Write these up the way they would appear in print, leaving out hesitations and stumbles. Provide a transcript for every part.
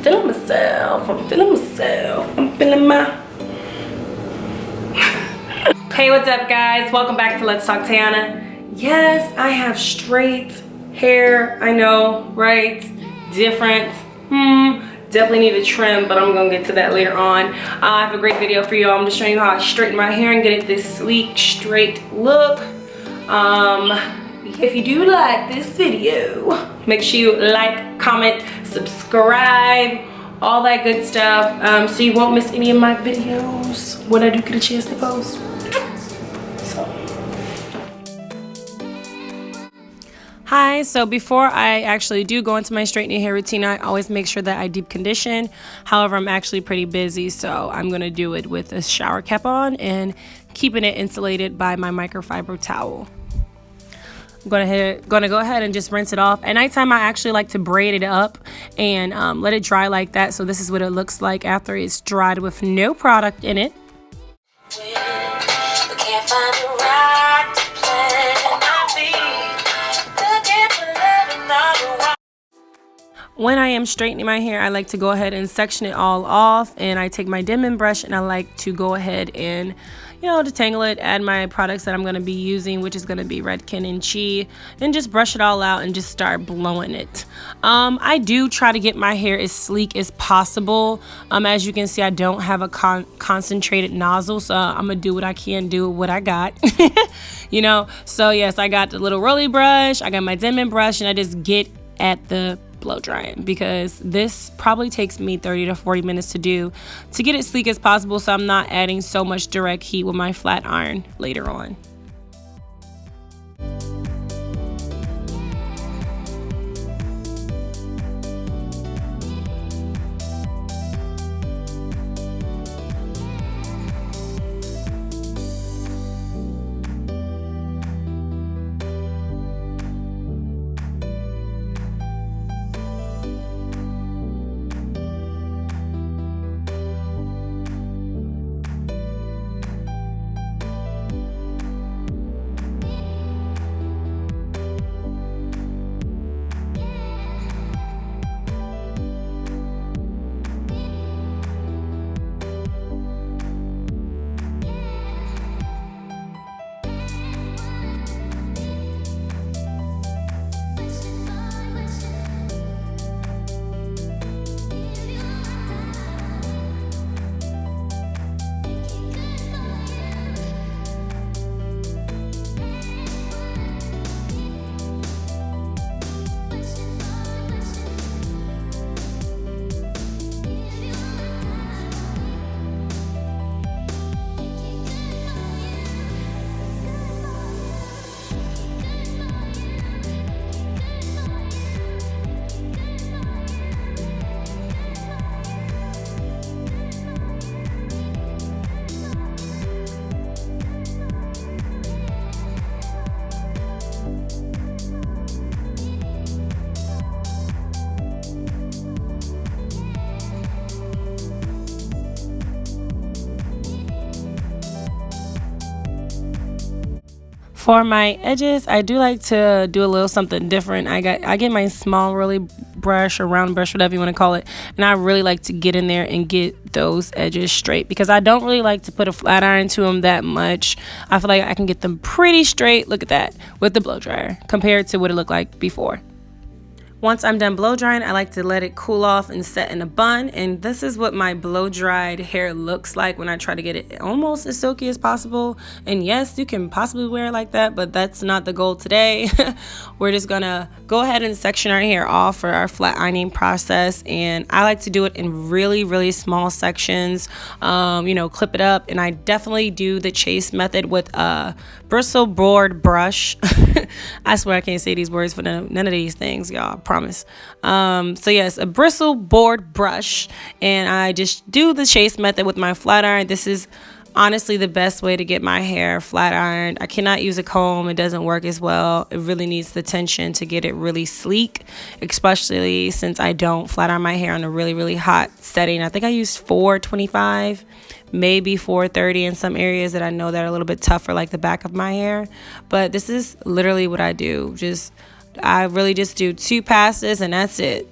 feeling myself. I'm feeling myself. I'm feeling my... Hey, what's up, guys? Welcome back to Let's Talk Tiana. Yes, I have straight hair. I know, right? Different. Definitely need a trim, but I'm gonna get to that later on. I have a great video for you. I'm just showing you how I straighten my hair and get it this sleek, straight look. If you do like this video, make sure you like, comment, subscribe, all that good stuff, so you won't miss any of my videos when I do get a chance to post. Hi, so before I actually do go into my straightening hair routine, I always make sure that I deep condition. However, I'm actually pretty busy, so I'm going to do it with a shower cap on and keeping it insulated by my microfiber towel. I'm gonna go ahead and just rinse it off. At nighttime, I actually like to braid it up and let it dry like that. So this is what it looks like after it's dried with no product in it. When I am straightening my hair, I like to go ahead and section it all off, and I take my Denman brush and I like to go ahead and, detangle it, add my products that I'm going to be using, which is going to be Redken and Chi, and just brush it all out and just start blowing it. I do try to get my hair as sleek as possible. As you can see, I don't have a concentrated nozzle, so I'm going to do what I can do with what I got. So yes, I got the little rolly brush, I got my Denman brush, and I just get at the blow drying, because this probably takes me 30 to 40 minutes to do to get it sleek as possible, so I'm not adding so much direct heat with my flat iron later on. For my edges, I do like to do a little something different. I get my small rolly brush or round brush, whatever you want to call it, and I really like to get in there and get those edges straight, because I don't really like to put a flat iron to them that much. I feel like I can get them pretty straight, look at that, with the blow dryer compared to what it looked like before. Once I'm done blow drying, I like to let it cool off and set in a bun, and this is what my blow dried hair looks like when I try to get it almost as silky as possible. And yes, you can possibly wear it like that, but that's not the goal today. We're just gonna go ahead and section our hair off for our flat ironing process, and I like to do it in really small sections. Clip it up, and I definitely do the chase method with a bristle board brush. I swear I can't say these words for none of these things, y'all, I promise. So yes, a bristle board brush, and I just do the chase method with my flat iron. This is honestly the best way to get my hair flat ironed. I cannot use a comb, it doesn't work as well. It really needs the tension to get it really sleek, especially since I don't flat iron my hair on a really hot setting. I think I used 425, maybe 430 in some areas that I know that are a little bit tougher, like the back of my hair. But this is literally what I do. I really just do 2 passes and that's it.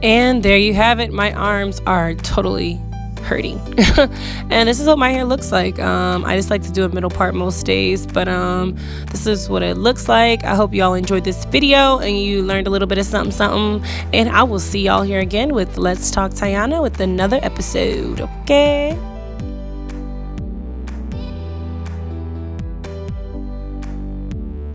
And there you have it. My arms are totally hurting. And this is what my hair looks like. I just like to do a middle part most days, but this is what it looks like. I hope y'all enjoyed this video and you learned a little bit of something. And I will see y'all here again with Let's Talk Tiana with another episode. Okay.